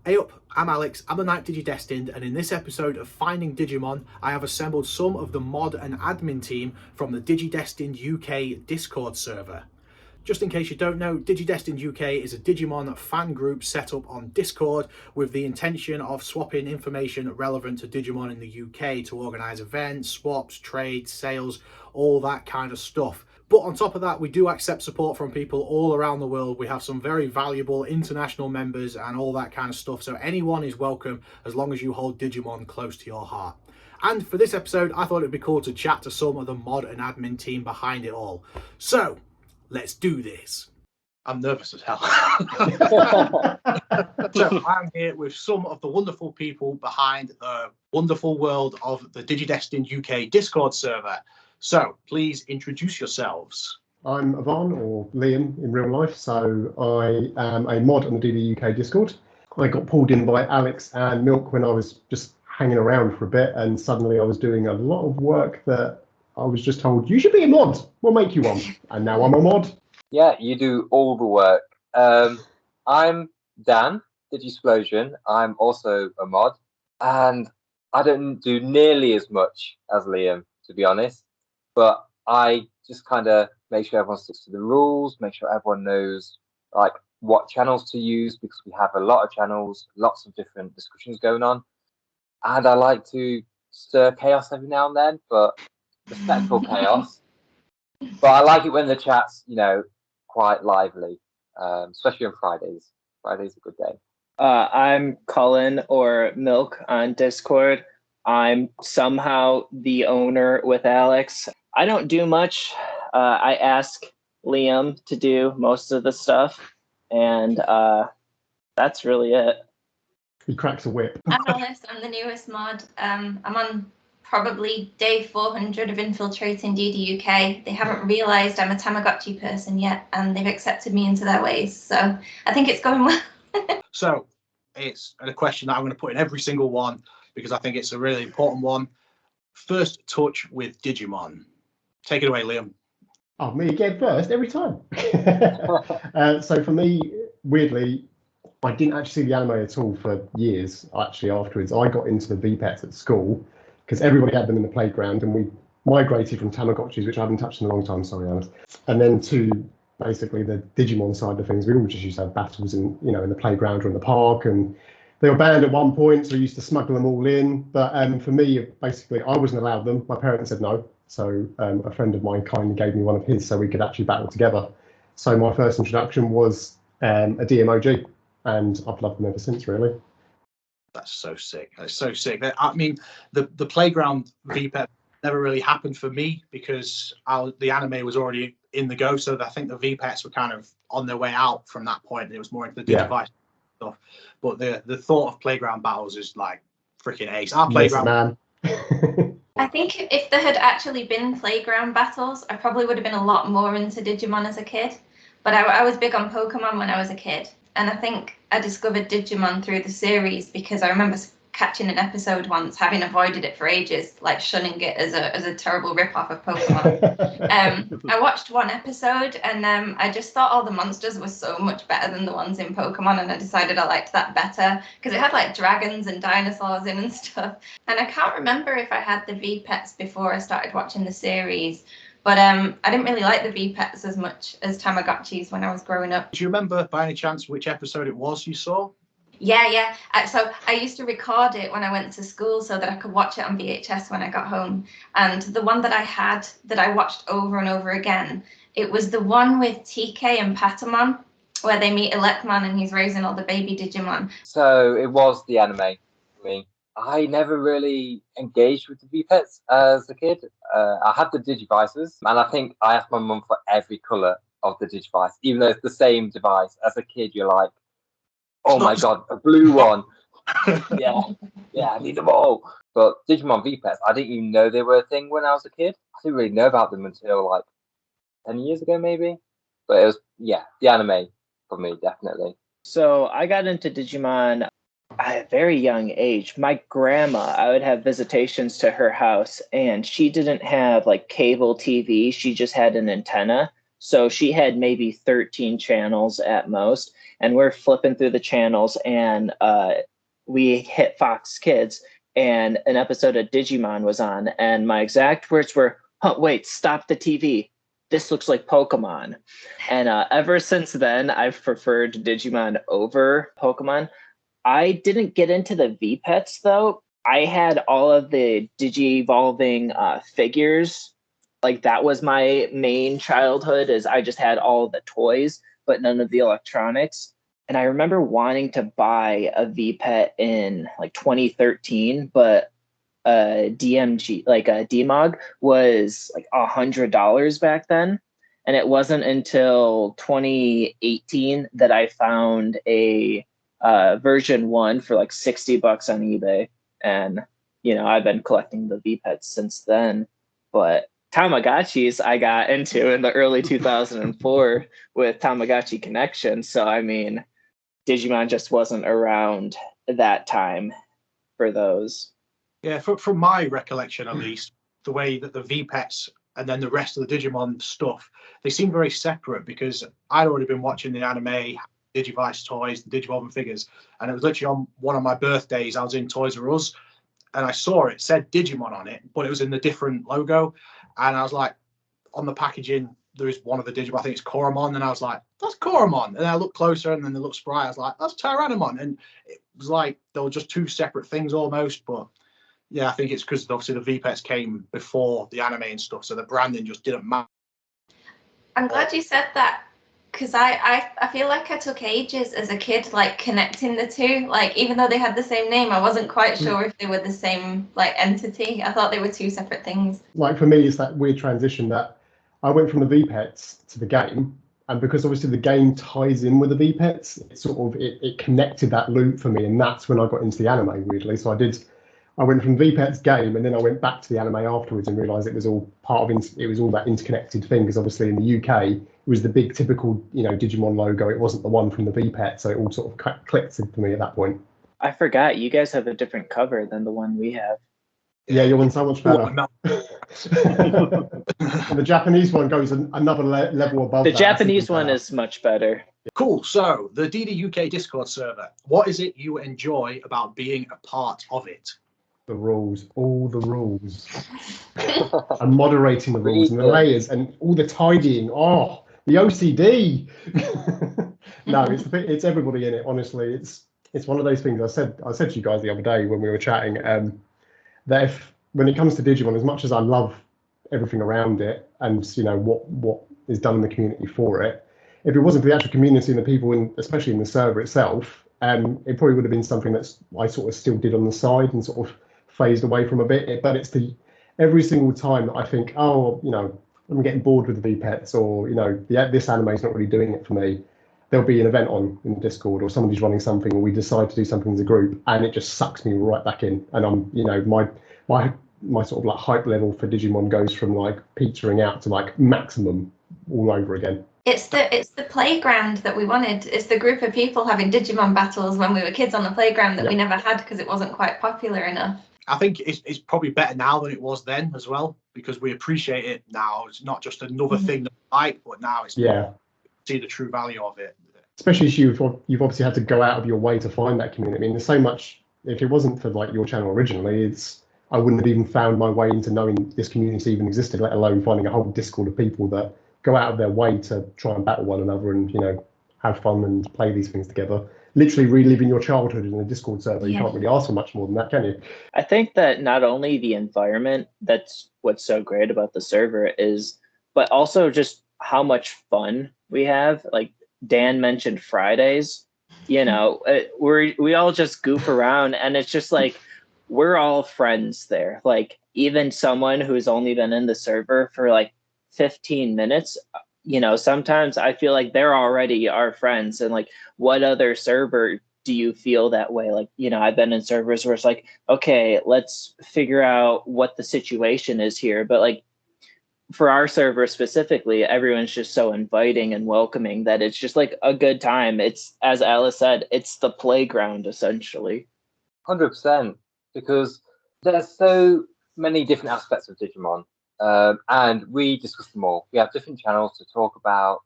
Hey up, I'm Alex, I'm the Knight DigiDestined, and in this episode of Finding Digimon, I have assembled some of the mod and admin team from the DigiDestined UK Discord server. Just in case you don't know, DigiDestined UK is a Digimon fan group set up on Discord with the intention of swapping information relevant to Digimon in the UK to organise events, swaps, trades, sales, all that kind of stuff. But on top of that, we do accept support from people all around the world. We have some very valuable international members and all that kind of stuff. So anyone is welcome as long as you hold Digimon close to your heart. And for this episode, I thought it'd be cool to chat to some of the mod and admin team behind it all. So let's do this. I'm nervous as hell. So I'm here with some of the wonderful people behind the wonderful world of the DigiDestined UK Discord server. So please introduce yourselves. I'm Yvonne, or Liam in real life, so I am a mod on the DDUK Discord. I got pulled in by Alex and Milk when I was just hanging around for a bit, and suddenly I was doing a lot of work that I was just told, you should be a mod, we'll make you one. And now I'm a mod. Yeah, you do all the work. I'm Dan, Digisplosion. I'm also a mod, and I don't do nearly as much as Liam, to be honest. But I just kind of make sure everyone sticks to the rules, make sure everyone knows like what channels to use, because we have a lot of channels, lots of different discussions going on. And I like to stir chaos every now and then, but respectful chaos. But I like it when the chat's, quite lively, especially on Fridays. Friday's a good day. I'm Cullen, or Milk, on Discord. I'm somehow the owner with Alex. I don't do much. I ask Liam to do most of the stuff, and that's really it. He cracks a whip. I'm Alice. I'm the newest mod. I'm on probably day 400 of infiltrating DDUK. They haven't realised I'm a Tamagotchi person yet, and they've accepted me into their ways. So I think it's going well. So it's a question that I'm going to put in every single one because I think it's a really important one. First touch with Digimon. Take it away, Liam. Oh, me again first, every time. So for me, weirdly, I didn't actually see the anime at all for years, actually, afterwards. I got into the VPETs at school because everybody had them in the playground, and we migrated from Tamagotchis, which I haven't touched in a long time, sorry, Alice, and then to basically the Digimon side of things. We all just used to have battles in the playground or in the park, and they were banned at one point, so we used to smuggle them all in. But for me, basically, I wasn't allowed them. My parents said no. So a friend of mine kindly gave me one of his so we could actually battle together. So my first introduction was a DMOG, and I've loved them ever since, really. That's so sick. That's so sick. I mean, the playground VPET never really happened for me because the anime was already in the go. So I think the VPETs were kind of on their way out from that point. It was more into the Digivice stuff. But the thought of playground battles is like freaking ace. Our playground. Yes, man. I think if there had actually been playground battles, I probably would have been a lot more into Digimon as a kid. But I was big on Pokemon when I was a kid. And I think I discovered Digimon through the series because I remember catching an episode once, having avoided it for ages, like shunning it as a terrible rip-off of Pokemon. I watched one episode and I just thought all the monsters were so much better than the ones in Pokemon, and I decided I liked that better because it had like dragons and dinosaurs in and stuff. And I can't remember if I had the VPETs before I started watching the series, but I didn't really like the VPETs as much as Tamagotchis when I was growing up. Do you remember by any chance which episode it was you saw? Yeah. So I used to record it when I went to school so that I could watch it on VHS when I got home. And the one that I had that I watched over and over again, it was the one with TK and Patamon, where they meet Electmon and he's raising all the baby Digimon. So it was the anime for me. I never really engaged with the VPETs as a kid. I had the Digivices, and I think I asked my mum for every colour of the Digivice, even though it's the same device. As a kid, you're like, oh my god, a blue one. yeah, I need them all. But Digimon VPETs, I didn't even know they were a thing when I was a kid. I didn't really know about them until like 10 years ago, maybe. But it was, the anime for me, definitely. So I got into Digimon at a very young age. My grandma, I would have visitations to her house, and she didn't have like cable TV. She just had an antenna. So she had maybe 13 channels at most, and we're flipping through the channels, and we hit Fox Kids, and an episode of Digimon was on, and my exact words were, "Oh, wait, stop the TV. This looks like Pokemon." And ever since then, I've preferred Digimon over Pokemon. I didn't get into the V-Pets, though. I had all of the Digi-evolving figures. Like, that was my main childhood, is I just had all the toys, but none of the electronics. And I remember wanting to buy a V-Pet in, like, 2013, but DMG, like a DMOG, was like $100 back then. And it wasn't until 2018 that I found a version 1 for like $60 on eBay. And, I've been collecting the V-Pets since then. But Tamagotchis I got into in the early 2004 with Tamagotchi Connection. So, I mean, Digimon just wasn't around that time for those. Yeah, from my recollection at least, the way that the V-Pets and then the rest of the Digimon stuff, they seem very separate, because I'd already been watching the anime, Digivice toys, the Digivolving figures, and it was literally on one of my birthdays, I was in Toys R Us, and I saw it said Digimon on it, but it was in the different logo, and I was like, on the packaging, there is one of the Digimon, I think it's Koromon, and I was like, that's Koromon, and I looked closer, and then they looked sprite, I was like, that's Tyrannomon, and it was like, they were just two separate things almost, but yeah, I think it's because obviously the V-Pets came before the anime and stuff, so the branding just didn't matter. I'm glad you said that, because I feel like I took ages as a kid, like, connecting the two. Like, even though they had the same name, I wasn't quite sure if they were the same, like, entity. I thought they were two separate things. Like, for me, it's that weird transition that I went from the V-Pets to the game, and because obviously the game ties in with the V-Pets, it connected that loop for me, and that's when I got into the anime, weirdly. So I went from V-Pets game, and then I went back to the anime afterwards and realised it was all part of it was all that interconnected thing, because obviously in the UK it was the big typical Digimon logo. It wasn't the one from the V-Pet, so it all sort of clicked for me at that point. I forgot you guys have a different cover than the one we have. Yeah, your one's so much better. And the Japanese one goes another level above. The Japanese one is much better. Cool. So the DDUK Discord server, what is it you enjoy about being a part of it? The rules, all the rules, and moderating the rules and the layers and all the tidying. Oh, the OCD. No, it's everybody in it. Honestly, it's one of those things. I said to you guys the other day when we were chatting, that when it comes to Digimon, as much as I love everything around it and what is done in the community for it, if it wasn't for the actual community and the people especially in the server itself, it probably would have been something that I sort of still did on the side and sort of phased away from a bit. But it's every single time that I think, I'm getting bored with the V-Pets, or this anime is not really doing it for me, there'll be an event on in the Discord, or somebody's running something, or we decide to do something as a group, and it just sucks me right back in. And I'm my sort of like hype level for Digimon goes from like petering out to like maximum all over again. It's the playground that we wanted. It's the group of people having Digimon battles when we were kids on the playground that we never had because it wasn't quite popular enough. I think it's probably better now than it was then as well, because we appreciate it now. It's not just another thing that we like, but now it's more, see the true value of it. Especially as you've obviously had to go out of your way to find that community. I mean, there's so much. If it wasn't for like your channel originally, I wouldn't have even found my way into knowing this community even existed, let alone finding a whole Discord of people that go out of their way to try and battle one another and have fun and play these things together. Literally reliving your childhood in a Discord server. You can't really ask for much more than that, can you? I think that not only the environment, that's what's so great about the server is, but also just how much fun we have. Like Dan mentioned Fridays, we all just goof around, and it's just like, we're all friends there. Like even someone who's only been in the server for like 15 minutes, sometimes I feel like they're already our friends. And like, what other server do you feel that way? Like, I've been in servers where it's like, okay, let's figure out what the situation is here. But like for our server specifically, everyone's just so inviting and welcoming that it's just like a good time. It's, as Alice said, it's the playground essentially. 100%, because there's so many different aspects of Digimon. and we discuss them all. We have different channels to talk about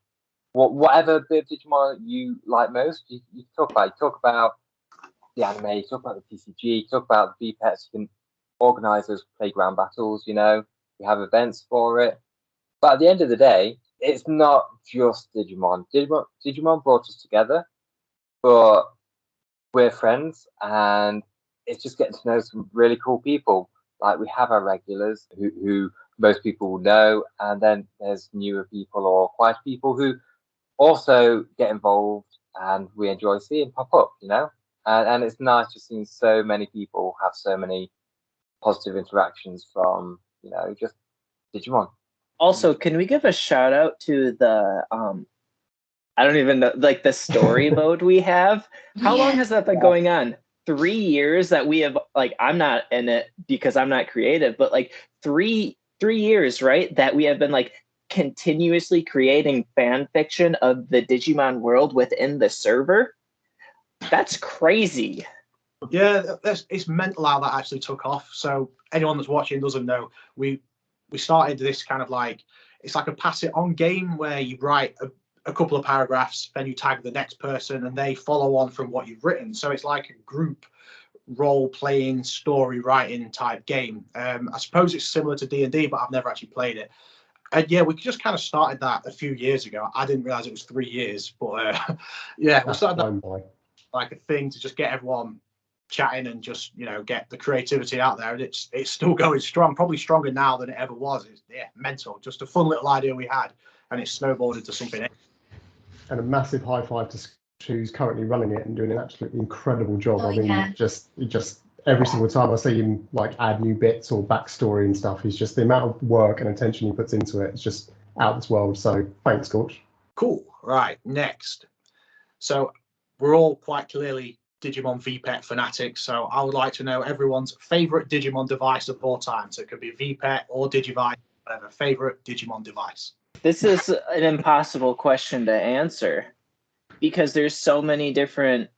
whatever bit of Digimon you like most. You talk about. You talk about the anime. You talk about the TCG. You talk about the VPETs. You can organize those playground battles. We have events for it. But at the end of the day, it's not just Digimon. Digimon brought us together, but we're friends, and it's just getting to know some really cool people. Like, we have our regulars who most people will know, and then there's newer people or quiet people who also get involved, and we enjoy seeing pop up, and it's nice just seeing so many people have so many positive interactions from just Digimon. Also, can we give a shout out to the I don't even know, like, the story mode we have? How long has that been going on? 3 years that we have, like, I'm not in it because I'm not creative, but like 3 years, right? That we have been like continuously creating fan fiction of the Digimon world within the server. That's crazy. Yeah, it's mental how that actually took off. So anyone that's watching doesn't know, we started this kind of like, it's like a pass it on game where you write a couple of paragraphs, then you tag the next person and they follow on from what you've written. So it's like a group role-playing, story writing type game. I suppose it's similar to D&D, but I've never actually played it. And yeah, we just kind of started that a few years ago. I didn't realize it was 3 years, but yeah, we started that like a thing to just get everyone chatting and just get the creativity out there, and it's still going strong, probably stronger now than it ever was. It's mental, just a fun little idea we had, and it's snowballed into something else. And a massive high five to who's currently running it and doing an absolutely incredible job. Just every single time I see him like add new bits or backstory and stuff, he's just, the amount of work and attention he puts into it, it's just out of this world. So thanks, Scorch. Cool. Right, next. So we're all quite clearly Digimon VPET fanatics, so I would like to know everyone's favorite Digimon device of all time. So it could be VPET or Digivice, whatever. Favorite Digimon device. This is an impossible question to answer because there's so many different.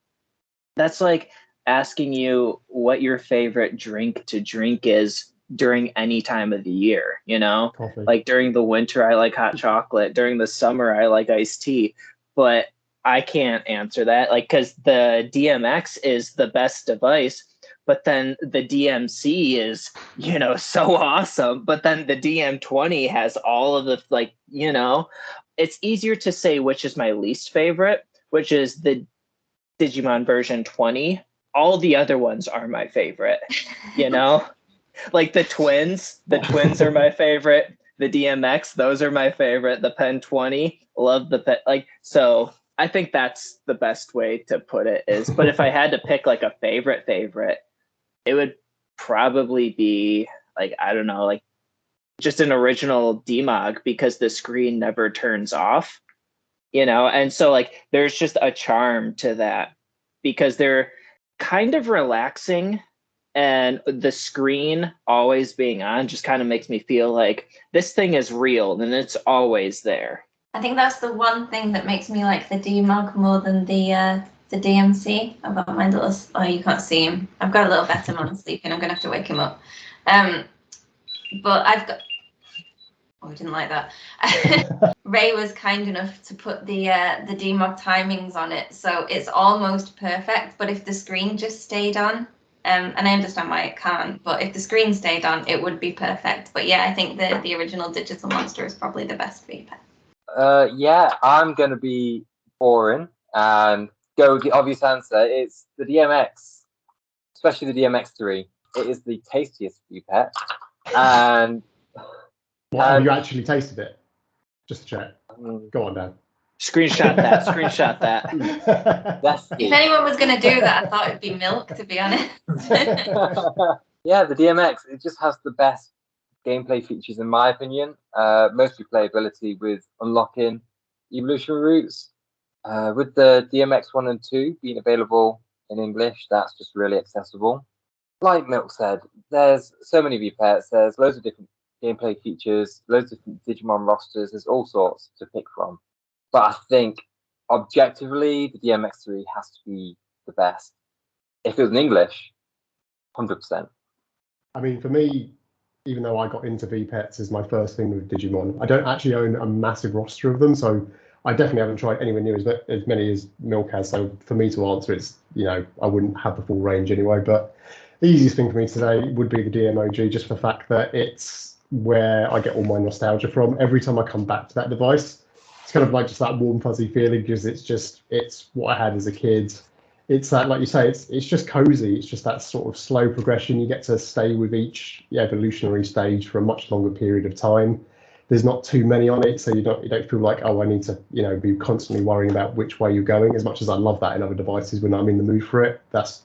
That's like asking you what your favorite drink to drink is during any time of the year, Coffee. Like during the winter, I like hot chocolate. During the summer, I like iced tea. But I can't answer that, like, because the DMX is the best device, but then the DMC is, so awesome. But then the DM20 has all of the, like, it's easier to say which is my least favorite, which is the Digimon version 20. All the other ones are my favorite, like the twins are my favorite. The DMX, those are my favorite. The Pen 20, love the Pen, like, so I think that's the best way to put it is, but if I had to pick like a favorite, it would probably be like, I don't know, like just an original DMOG because the screen never turns off, and so like there's just a charm to that because they're kind of relaxing, and the screen always being on just kind of makes me feel like this thing is real and it's always there. I think that's the one thing that makes me like the DMOG more than the DMC. I've got my little, oh, you can't see him. I've got a little Betamon sleeping. I'm going to have to wake him up. But I've got, oh, I didn't like that. Ray was kind enough to put the DMOG timings on it. So it's almost perfect. But if the screen just stayed on, and I understand why it can't, but if the screen stayed on, it would be perfect. But yeah, I think the original Digital Monster is probably the best VPET. Yeah, I'm going to be boring and go with the obvious answer. It's the DMX, especially the DMX3. It is the tastiest VPET. And have you actually tasted it? Just to check. Go on, Dan. Screenshot that. If anyone was going to do that, I thought it'd be Milk, to be honest. Yeah, the DMX, it just has the best gameplay features in my opinion, mostly playability with unlocking evolution routes, with the DMX 1 and 2 being available in English. That's just really accessible. Like Milk said, there's so many VPETs, there's loads of different gameplay features, loads of different Digimon rosters, there's all sorts to pick from, but I think objectively the DMX3 has to be the best. If it was in English, 100%. I mean, for me, even though I got into VPETs as my first thing with Digimon, I don't actually own a massive roster of them, so I definitely haven't tried anywhere near as many as Milk has. So for me to answer, it's, I wouldn't have the full range anyway. But the easiest thing for me today would be the DMOG, just for the fact that it's where I get all my nostalgia from. Every time I come back to that device, it's kind of like just that warm fuzzy feeling, because it's what I had as a kid. It's that, like you say, it's just cozy. It's just that sort of slow progression. You get to stay with each evolutionary stage for a much longer period of time. There's not too many on it, so you don't feel like, oh, I need to be constantly worrying about which way you're going. As much as I love that in other devices when I'm in the mood for it, that's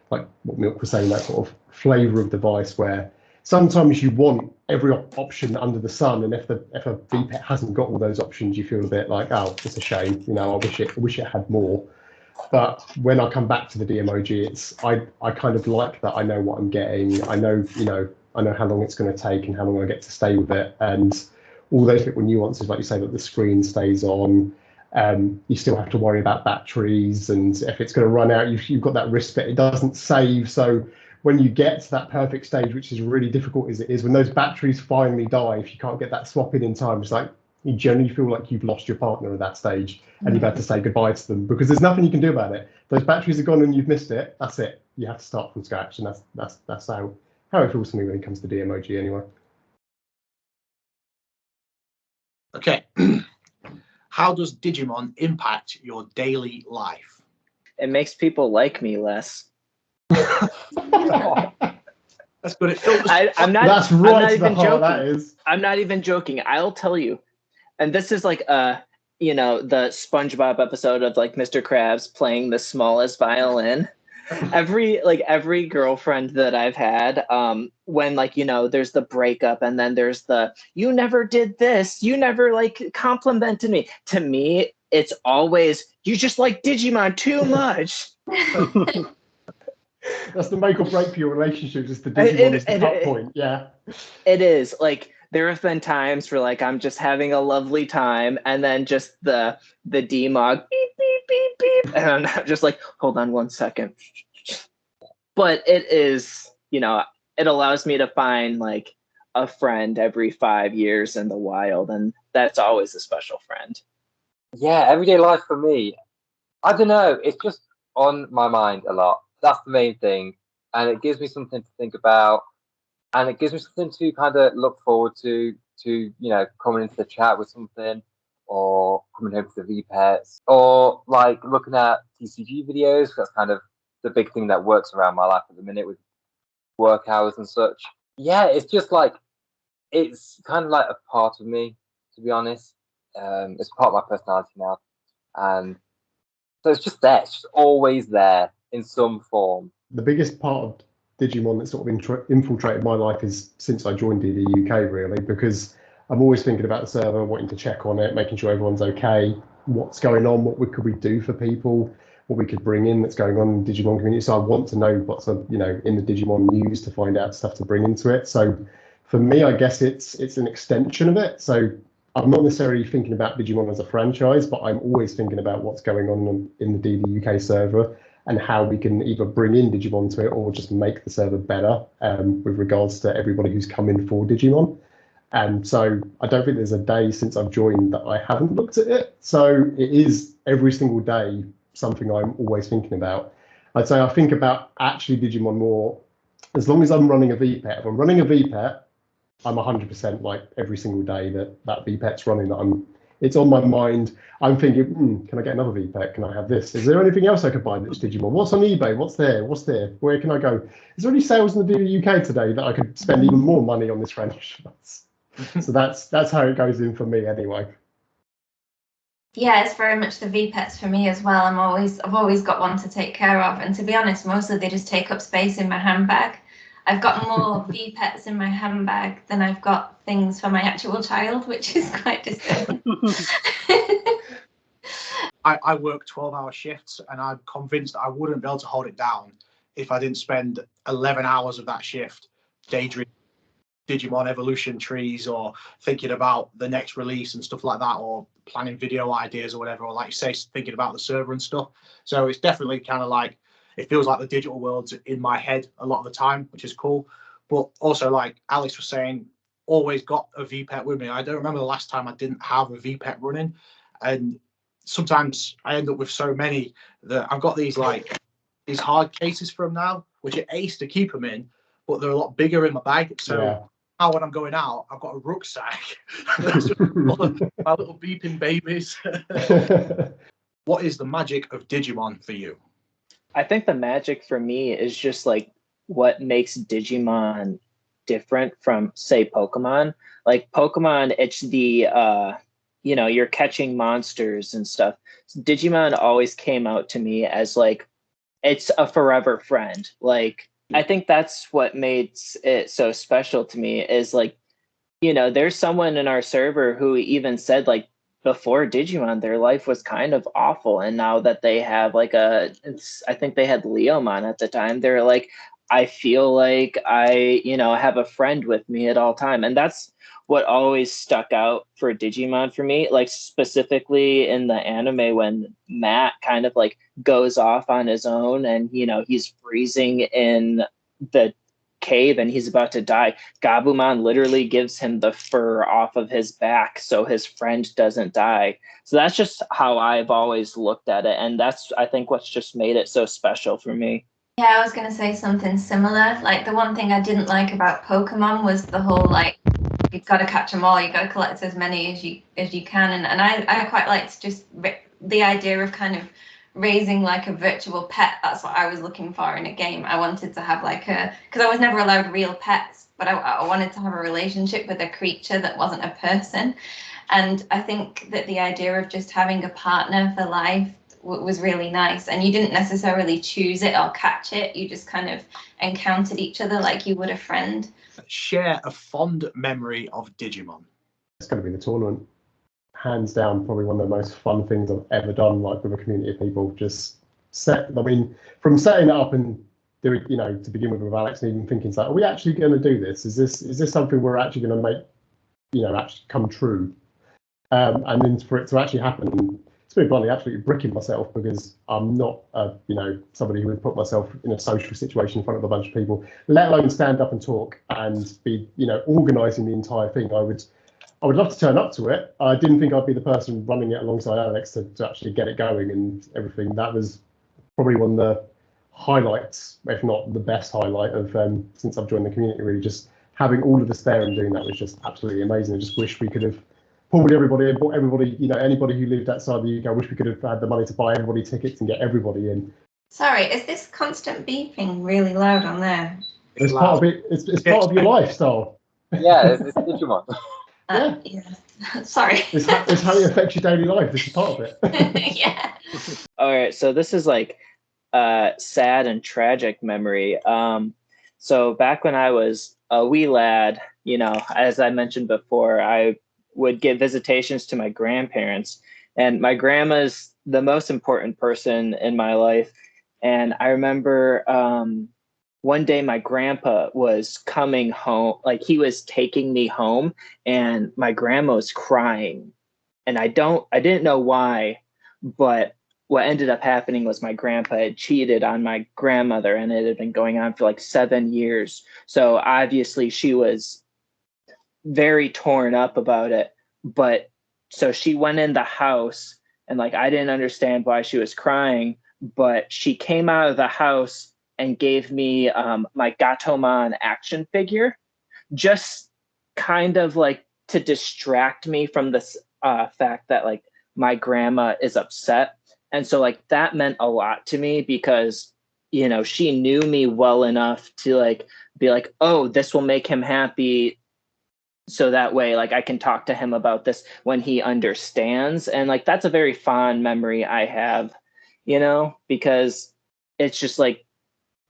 like what Milk was saying, that sort of flavor of device where sometimes you want every option under the sun, and if a VPET hasn't got all those options, you feel a bit like, oh, it's a shame. I wish it had more. But when I come back to the DMOG, I kind of like that. I know what I'm getting. I know how long it's going to take and how long I get to stay with it, and all those little nuances, like you say, that the screen stays on. You still have to worry about batteries, and if it's going to run out, you've got that risk that it doesn't save. So when you get to that perfect stage, which is really difficult as it is, when those batteries finally die, if you can't get that swap in time, it's like you generally feel like you've lost your partner at that stage, and you've had to say goodbye to them because there's nothing you can do about it. Those batteries are gone and you've missed it. That's it. You have to start from scratch, and that's how it feels to me when it comes to DMOG anyway. Okay. How does Digimon impact your daily life? It makes people like me less. That's good. I'm not. That's right. I'm not to even the heart, joking. that is. I'm not even joking. I'll tell you, and this is like the SpongeBob episode of like Mr. Krabs playing the smallest violin. Every girlfriend that I've had, when there's the breakup and then there's the you never did this, you never complimented me. To me, it's always you just like Digimon too much. That's the make or break for your relationships. Is the Digimon is the cut point. Yeah. It is there have been times where I'm just having a lovely time, and then just the Dmog beep beep beep beep, and I'm just like, hold on one second. But it is, it allows me to find a friend every 5 years in the wild, and that's always a special friend. Yeah, everyday life for me, I don't know, it's just on my mind a lot. That's the main thing, and it gives me something to think about, and it gives me something to kind of look forward to coming into the chat with something, or coming home to the VPETs, or looking at TCG videos. That's kind of the big thing that works around my life at the minute with work hours and such. Yeah, it's just it's kind of like a part of me, to be honest. It's part of my personality now, and so it's just there. It's just always there in some form. The biggest part of Digimon that sort of infiltrated my life is since I joined DDUK, really, because I'm always thinking about the server, wanting to check on it, making sure everyone's okay, what's going on, could we do for people, what we could bring in that's going on in the Digimon community. So I want to know what's in the Digimon news to find out stuff to bring into it. So for me, I guess it's an extension of it. So I'm not necessarily thinking about Digimon as a franchise, but I'm always thinking about what's going on in the DDUK server and how we can either bring in Digimon to it or just make the server better with regards to everybody who's come in for Digimon. And so I don't think there's a day since I've joined that I haven't looked at it. So it is every single day something I'm always thinking about. I'd say I think about actually Digimon more as long as I'm running a VPET. If I'm running a VPET, I'm 100% every single day that VPET's running, it's on my mind. I'm thinking, can I get another VPET? Can I have this? Is there anything else I could buy that's Digimon? What's on eBay? What's there? Where can I go? Is there any sales in the DDUK today that I could spend even more money on this franchise? So that's how it goes in for me anyway. Yeah, it's very much the VPETs for me as well. I've always got one to take care of, and to be honest, mostly they just take up space in my handbag. I've got more VPETs in my handbag than I've got things for my actual child, which is quite disturbing. I work 12-hour shifts, and I'm convinced I wouldn't be able to hold it down if I didn't spend 11 hours of that shift daydreaming Digimon evolution trees, or thinking about the next release and stuff like that, or planning video ideas or whatever, or like you say, thinking about the server and stuff. So it's definitely kind of it feels like the digital world's in my head a lot of the time, which is cool. But also, like Alex was saying, always got a VPET with me. I don't remember the last time I didn't have a VPET running. And sometimes I end up with so many that I've got these hard cases for them now, which are ace to keep them in, but they're a lot bigger in my bag. So now when I'm going out, I've got a rucksack that's full of my little beeping babies. What is the magic of Digimon for you? I think the magic for me is just like what makes Digimon different from, say, Pokemon. Like Pokemon, it's the you're catching monsters and stuff. Digimon always came out to me as like it's a forever friend. Like I think that's what makes it so special to me is like, there's someone in our server who even said like before Digimon, their life was kind of awful. And now that they have like I think they had Leomon at the time, they're like, I feel like I, have a friend with me at all time. And that's what always stuck out for Digimon for me, like specifically in the anime when Matt kind of like goes off on his own and, he's freezing in the cave and he's about to die. Gabumon literally gives him the fur off of his back so his friend doesn't die. So that's just how I've always looked at it. And that's, I think, what's just made it so special for me. Yeah, I was going to say something similar. Like the one thing I didn't like about Pokemon was the whole like you've got to catch them all, you've got to collect as many as you can, and I quite liked just the idea of kind of raising like a virtual pet. That's what I was looking for in a game. I wanted to have like because I was never allowed real pets, but I wanted to have a relationship with a creature that wasn't a person. And I think that the idea of just having a partner for life was really nice, and you didn't necessarily choose it or catch it, you just kind of encountered each other like you would a friend. Share a fond memory of Digimon. It's going to be the tournament. Hands down, probably one of the most fun things I've ever done, like with a community of people. From setting it up and doing, to begin with Alex, and even thinking, like, are we actually going to do this? Is this something we're actually going to make, actually come true? And then for it to actually happen, to be bluntly, absolutely bricking myself because I'm not, somebody who would put myself in a social situation in front of a bunch of people, let alone stand up and talk and be, organising the entire thing. I would love to turn up to it. I didn't think I'd be the person running it alongside Alex to actually get it going and everything. That was probably one of the highlights, if not the best highlight of since I've joined the community. Really, just having all of us there and doing that was just absolutely amazing. I just wish we could have pulled everybody in, bought everybody, anybody who lived outside the UK. I wish we could have had the money to buy everybody tickets and get everybody in. Sorry, is this constant beeping really loud on there? It's part of it. It's part of your lifestyle. Yeah, it's Digimon. Yeah. Sorry. It's how it affects your daily life. This is part of it. Yeah. All right, so this is like a sad and tragic memory. So back when I was a wee lad, as I mentioned before, I would get visitations to my grandparents, and my grandma's the most important person in my life. And I remember one day my grandpa was coming home, like he was taking me home, and my grandma was crying, and I didn't know why, but what ended up happening was my grandpa had cheated on my grandmother, and it had been going on for like 7 years. So obviously she was very torn up about it. But so she went in the house, and like I didn't understand why she was crying, but she came out of the house and gave me my Gatomon action figure, just kind of like to distract me from this fact that like my grandma is upset. And so like that meant a lot to me because she knew me well enough to like be like, oh, this will make him happy, so that way like I can talk to him about this when he understands. And like that's a very fond memory I have, because it's just like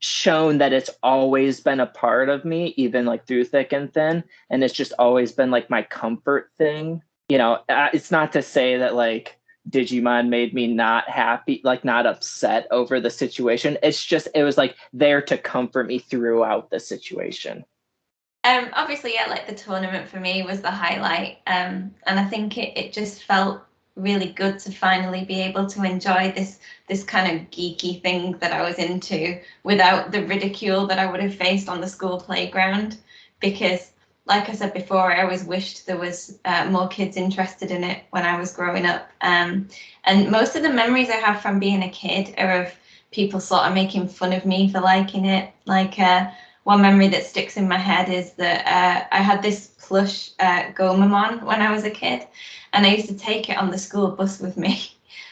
shown that it's always been a part of me, even like through thick and thin, and it's just always been like my comfort thing. It's not to say that like Digimon made me not happy, like not upset over the situation. It's just it was like there to comfort me throughout the situation. Obviously, yeah, like the tournament for me was the highlight, and I think it just felt really good to finally be able to enjoy this kind of geeky thing that I was into without the ridicule that I would have faced on the school playground. Because, like I said before, I always wished there was more kids interested in it when I was growing up. And most of the memories I have from being a kid are of people sort of making fun of me for liking it. Like one memory that sticks in my head is that I had this plush Gomamon when I was a kid, and I used to take it on the school bus with me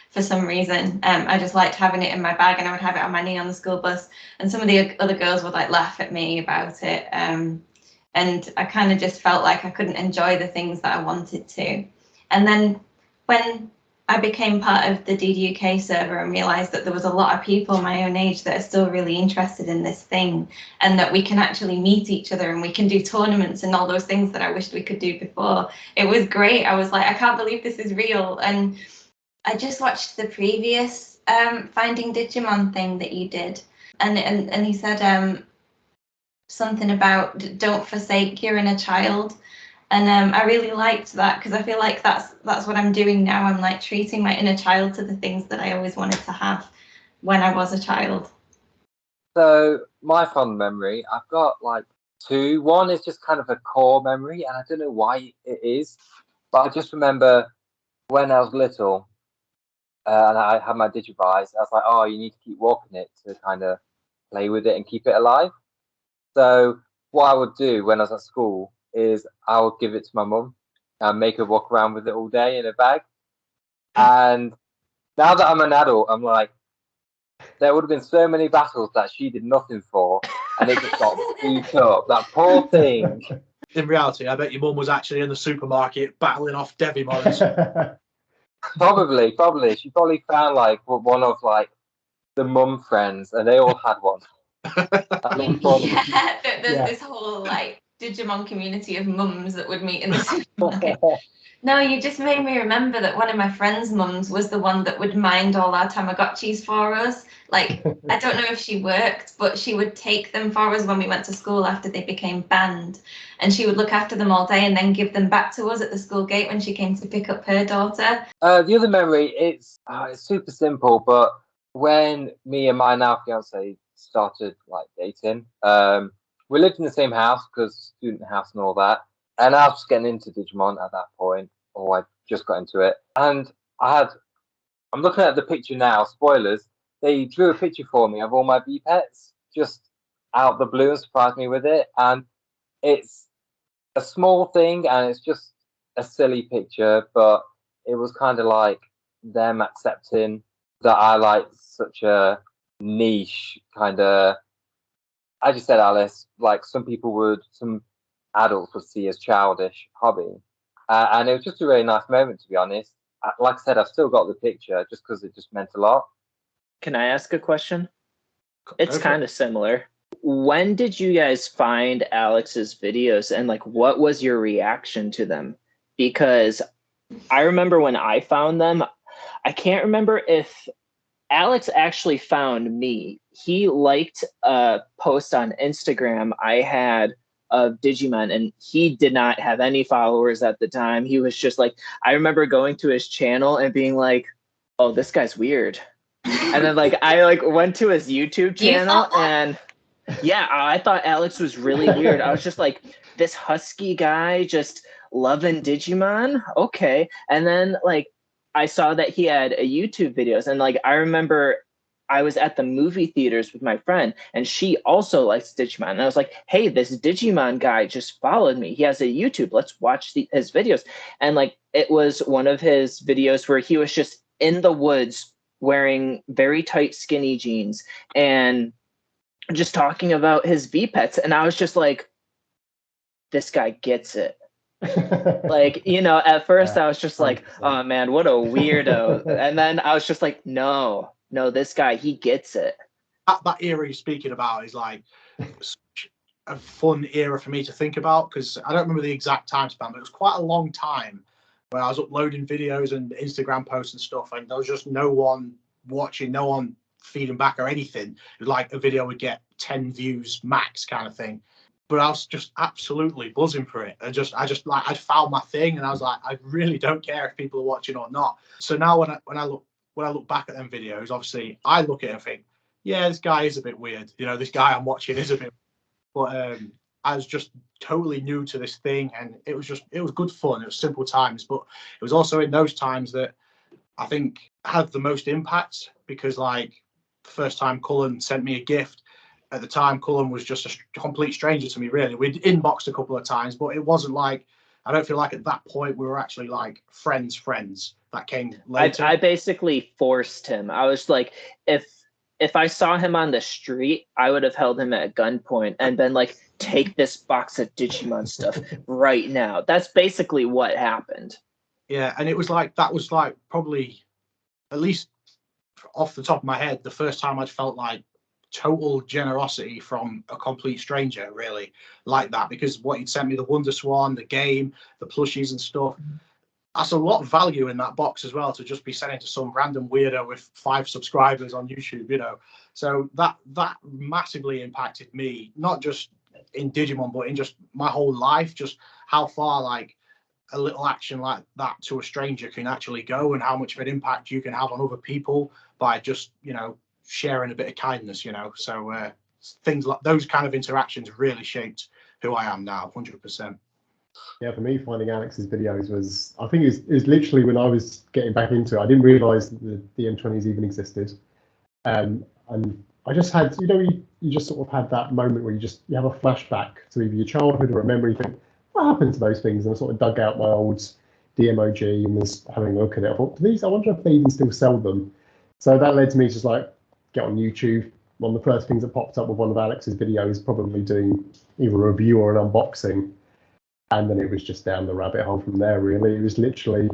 for some reason. I just liked having it in my bag, and I would have it on my knee on the school bus, and some of the other girls would like laugh at me about it. And I kind of just felt like I couldn't enjoy the things that I wanted to. And then when I became part of the DDUK server and realized that there was a lot of people my own age that are still really interested in this thing, and that we can actually meet each other and we can do tournaments and all those things that I wished we could do before. It was great. I was like, I can't believe this is real. And I just watched the previous Finding Digimon thing that you did, and he said something about don't forsake your inner child. And I really liked that, because I feel like that's what I'm doing now. I'm like treating my inner child to the things that I always wanted to have when I was a child. So my fond memory, I've got like two. One is just kind of a core memory, and I don't know why it is, but I just remember when I was little, and I had my Digivice, I was like, oh, you need to keep walking it to kind of play with it and keep it alive. So what I would do when I was at school is I would give it to my mum and make her walk around with it all day in a bag. And now that I'm an adult, I'm like, there would have been so many battles that she did nothing for, and it just got beat up. That poor thing. In reality, I bet your mum was actually in the supermarket battling off Devimons. Probably. She probably found like one of like the mum friends, and they all had one. There's this whole like Digimon community of mums that would meet in the supermarket. No, you just made me remember that one of my friend's mums was the one that would mind all our Tamagotchis for us. Like, I don't know if she worked, but she would take them for us when we went to school after they became banned. And she would look after them all day and then give them back to us at the school gate when she came to pick up her daughter. The other memory, it's super simple, but when me and my now fiance started like dating, we lived in the same house because student house and all that. And I was getting into Digimon at that point, or I just got into it. And I'm looking at the picture now, spoilers, they drew a picture for me of all my V-Pets, just out the blue and surprised me with it. And it's a small thing and it's just a silly picture, but it was kind of like them accepting that I like such a niche kind of, I just said, Alice, like some adults would see as childish hobby. And it was just a really nice moment, to be honest. Like I said, I've still got the picture just because it just meant a lot. Can I ask a question? It's kind of similar. When did you guys find Alex's videos, and like what was your reaction to them? Because I remember when I found them, I can't remember if Alex actually found me. He liked a post on Instagram I had of Digimon, and he did not have any followers at the time. He was just like, I remember going to his channel and being like, oh, this guy's weird. And then like I like went to his YouTube channel, and yeah, I thought Alex was really weird. I was just like, this husky guy just loving Digimon, okay. And then like I saw that he had a YouTube videos, and like I remember I was at the movie theaters with my friend, and she also likes Digimon. And I was like, hey, this Digimon guy just followed me. He has a YouTube. Let's watch his videos. And like it was one of his videos where he was just in the woods wearing very tight skinny jeans and just talking about his V-Pets. And I was just like, this guy gets it. Like, you know, at first I was just like, oh man, what a weirdo. And then I was just like, no, this guy, he gets it. That era you're speaking about is like such a fun era for me to think about, because I don't remember the exact time span, but it was quite a long time where I was uploading videos and Instagram posts and stuff, and there was just no one watching, no one feeding back or anything. It was like a video would get 10 views max kind of thing. but I was just absolutely buzzing for it. I'd found my thing, and I was like, I really don't care if people are watching or not. So now when I look back at them videos, obviously I look at it and think, yeah, this guy is a bit weird. You know, this guy I'm watching is a bit. But I was just totally new to this thing, and it was good fun. It was simple times, but it was also in those times that I think had the most impact, because like the first time Cullen sent me a gift. At the time, Cullen was just a complete stranger to me, really. We'd inboxed a couple of times, but it wasn't like, I don't feel like at that point we were actually like friends. That came later. I basically forced him. I was like, if I saw him on the street, I would have held him at gunpoint and been like, take this box of Digimon stuff right now. That's basically what happened. Yeah, and it was like, that was like probably, at least off the top of my head, the first time I'd felt like total generosity from a complete stranger, really, like that, because what he'd sent me, the Wonder Swan, the game, the plushies and stuff, that's a lot of value in that box as well, to just be sending to some random weirdo with 5 subscribers on YouTube, you know. So that massively impacted me, not just in Digimon, but in just my whole life, just how far like a little action like that to a stranger can actually go, and how much of an impact you can have on other people by just, you know, sharing a bit of kindness, you know. So things like those kind of interactions really shaped who I am now, 100%. Yeah, for me, finding Alex's videos was, I think it was literally when I was getting back into it. I didn't realise that the M20s even existed. And I just had, you know, you just sort of had that moment where you have a flashback to either your childhood or a memory. You think, what happened to those things? And I sort of dug out my old DMOG and was having a look at it. I thought, I wonder if they even still sell them. So that led to me just like, get on YouTube. One of the first things that popped up with one of Alex's videos, probably doing either a review or an unboxing. And then it was just down the rabbit hole from there, really. It was literally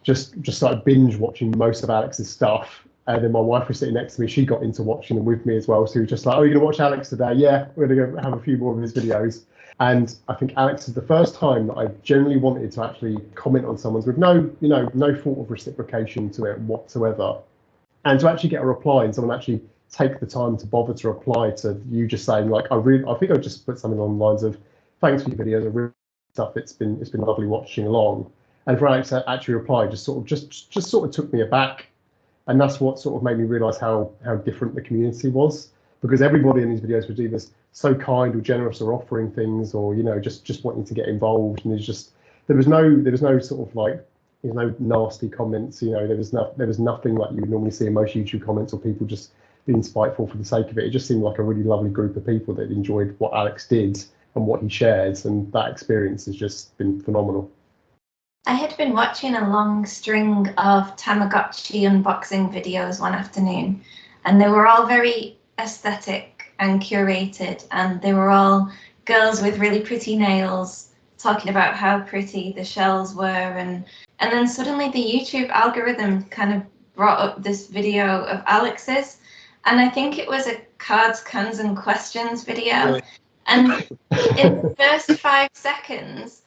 just started binge watching most of Alex's stuff. And then my wife was sitting next to me. She got into watching them with me as well. So we were just like, oh, you're going to watch Alex today? Yeah, we're going to go have a few more of his videos. And I think Alex is the first time that I generally wanted to actually comment on someone's with no thought of reciprocation to it whatsoever. And to actually get a reply and someone actually take the time to bother to reply to you just saying, like, I think I just put something on the lines of, thanks for your videos, I really stuff. It's been lovely watching along. And for Alex to actually reply just sort of took me aback. And that's what sort of made me realise how different the community was, because everybody in these videos was either so kind or generous or offering things, or, you know, just wanting to get involved. And there was no sort of like, there's no nasty comments, you know, there was nothing like you would normally see in most YouTube comments, or people just being spiteful for the sake of it. It just seemed like a really lovely group of people that enjoyed what Alex did and what he shared, and that experience has just been phenomenal. I had been watching a long string of Tamagotchi unboxing videos one afternoon, and they were all very aesthetic and curated, and they were all girls with really pretty nails talking about how pretty the shells were, and then suddenly the YouTube algorithm kind of brought up this video of Alex's, and I think it was a cards, cans and questions video. Really? And in the first 5 seconds,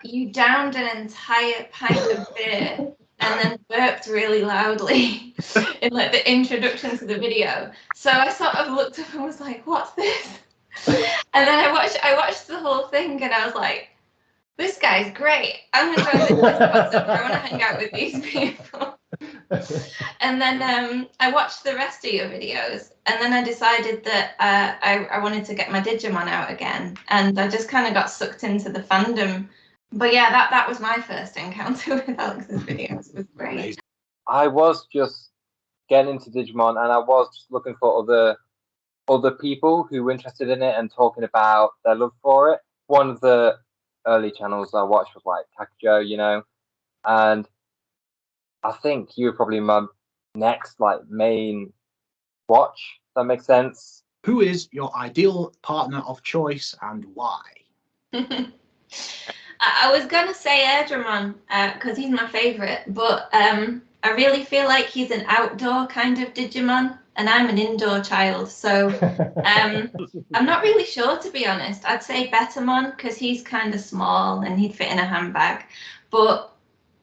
you downed an entire pint of beer and then burped really loudly in like the introduction to the video. So I sort of looked up and was like, what's this? And then I watched the whole thing, and I was like, this guy's great. I'm going to join this Discord server. I want to hang out with these people. And then I watched the rest of your videos, and then I decided that I wanted to get my Digimon out again, and I just kind of got sucked into the fandom. But yeah, that was my first encounter with Alex's videos. It was great. I was just getting into Digimon, and I was just looking for other people who were interested in it and talking about their love for it. One of the early channels I watched was like Takujo, you know, and I think you were probably my next like main watch. If that makes sense. Who is your ideal partner of choice, and why? I was gonna say Erdramon because he's my favorite, but I really feel like he's an outdoor kind of Digimon, and I'm an indoor child, so I'm not really sure, to be honest. I'd say Betamon because he's kind of small and he'd fit in a handbag, but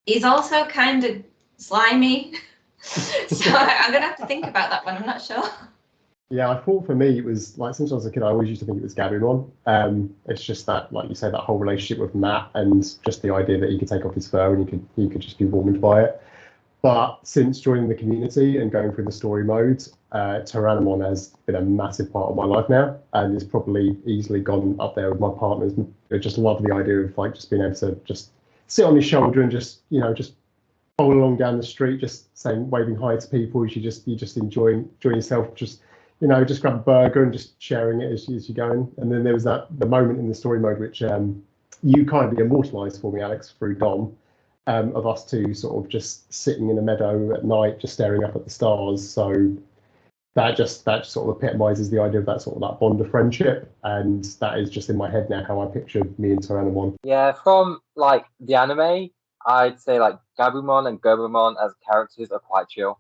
he's also kind of slimy. So I'm gonna have to think about that one. I'm not sure. Yeah, I thought for me it was like since I was a kid, I always used to think it was Gabumon. It's just that, like you say, that whole relationship with Matt and just the idea that he could take off his fur and he could just be warmed by it. But since joining the community and going through the story mode, Tyrannomon has been a massive part of my life now, and it's probably easily gone up there with my partners. I just love the idea of like just being able to just sit on his shoulder and just just bowl along down the street, just saying waving hi to people as you just enjoying yourself, just just grab a burger and just sharing it as you're going. And then there was the moment in the story mode which you kindly immortalised for me, Alex, through Dom, of us two sort of just sitting in a meadow at night, just staring up at the stars. So that just sort of epitomises the idea of that sort of that bond of friendship, and that is just in my head now how I pictured me and Tyrannomon. Yeah, from like the anime, I'd say like Gabumon and Gomamon as characters are quite chill.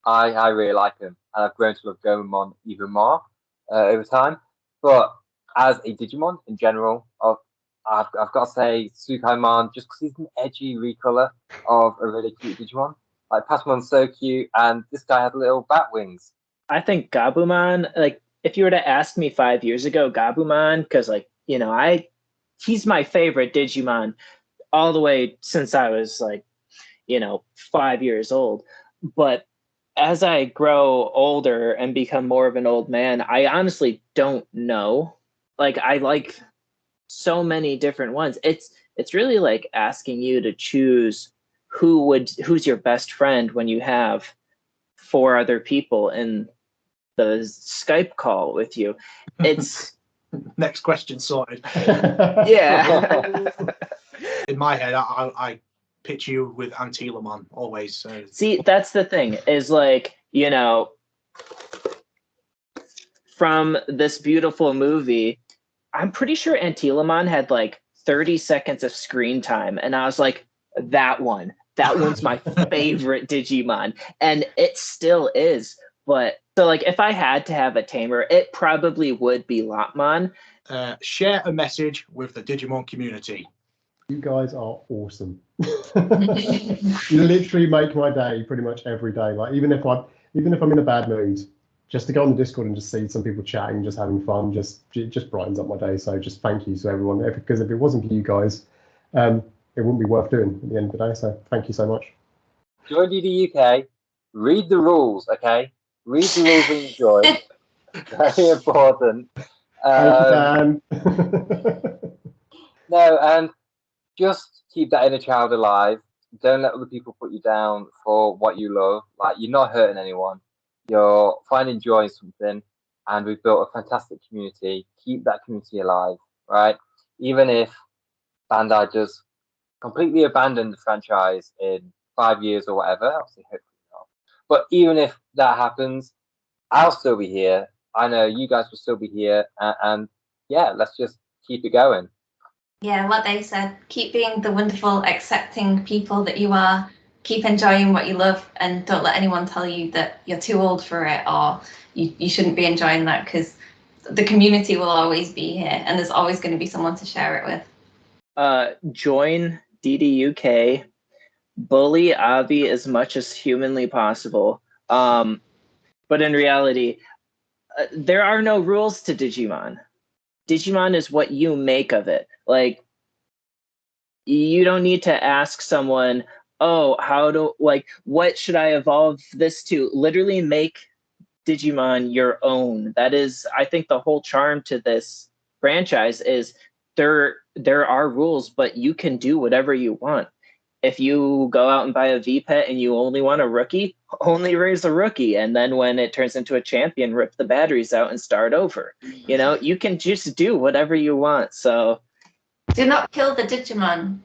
I really like them, and I've grown to love Gomamon even more over time. But as a Digimon in general, I've got to say Sukaimon, just because he's an edgy recolor of a really cute Digimon. Like Pasmon's so cute, and this guy has little bat wings. I think Gabumon, like if you were to ask me 5 years ago, Gabumon, because he's my favorite Digimon all the way since I was 5 years old. But as I grow older and become more of an old man, I honestly don't know. Like I like so many different ones. It's really like asking you to choose who's your best friend when you have 4 other people in the Skype call with you. It's Next question sorted. yeah. In my head, I pitch you with Antilamon always. So. See, that's the thing is like, from this beautiful movie, I'm pretty sure Antilamon had like 30 seconds of screen time. And I was like, that one's my favorite Digimon. And it still is. But so like if I had to have a tamer, it probably would be Lopmon. Share a message with the Digimon community. You guys are awesome. You literally make my day pretty much every day. Like even if I'm in a bad mood, just to go on the Discord and just see some people chatting, just having fun, just brightens up my day. So just thank you to everyone, because if it wasn't for you guys, it wouldn't be worth doing at the end of the day. So thank you so much. Join DDUK. Read the rules, okay? Read the rules and enjoy. Very important. Thank you, Dan. No, and just keep that inner child alive. Don't let other people put you down for what you love. Like, you're not hurting anyone. You're finding joy in something, and we've built a fantastic community. Keep that community alive, right? Even if Bandai just completely abandon the franchise in 5 years or whatever, obviously hopefully not. But even if that happens, I'll still be here. I know you guys will still be here, and yeah, let's just keep it going. Yeah, what they said, keep being the wonderful, accepting people that you are, keep enjoying what you love, and don't let anyone tell you that you're too old for it or you shouldn't be enjoying that, because the community will always be here and there's always going to be someone to share it with. Join DDUK, bully Avi as much as humanly possible. But in reality, there are no rules to Digimon. Digimon is what you make of it. Like, you don't need to ask someone, oh, what should I evolve this to? Literally make Digimon your own. That is, I think, the whole charm to this franchise is there are rules, but you can do whatever you want. If you go out and buy a V-Pet and you only want a rookie, only raise a rookie. And then when it turns into a champion, rip the batteries out and start over. You can just do whatever you want. So do not kill the Digimon.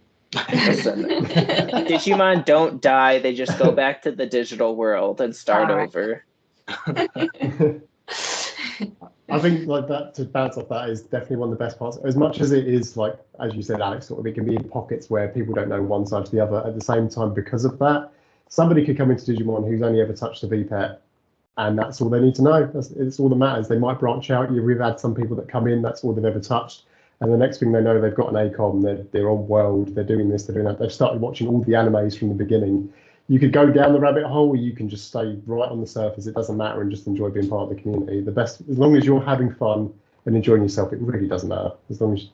Listen, Digimon don't die. They just go back to the digital world and start over. I think like that, to bounce off that, is definitely one of the best parts. As much as it is, like as you said, Alex, sort of it can be in pockets where people don't know one side to the other. At the same time, because of that, somebody could come into Digimon who's only ever touched a V-Pet, and that's all they need to know. It's all that matters. They might branch out. We've had some people that come in, that's all they've ever touched, and the next thing they know, they've got an ACOM. They're on World. They're doing this. They're doing that. They've started watching all the animes from the beginning. You could go down the rabbit hole, or you can just stay right on the surface. It doesn't matter, and just enjoy being part of the community. The best, as long as you're having fun and enjoying yourself, it really doesn't matter. As long as you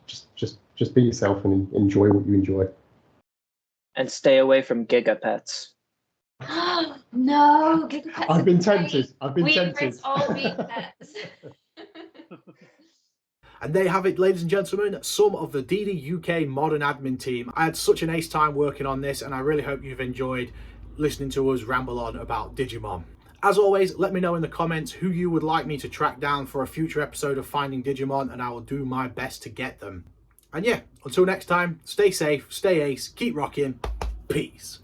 just be yourself and enjoy what you enjoy. And stay away from gigapets. No, gigapets. I've been are great. tempted. I've been We tempted. embrace all pets. And there you have it, ladies and gentlemen, some of the DDUK modern admin team. I had such an ace time working on this, and I really hope you've enjoyed listening to us ramble on about Digimon. As always, let me know in the comments who you would like me to track down for a future episode of Finding Digimon, and I will do my best to get them. And yeah, until next time, stay safe, stay ace, keep rocking, peace.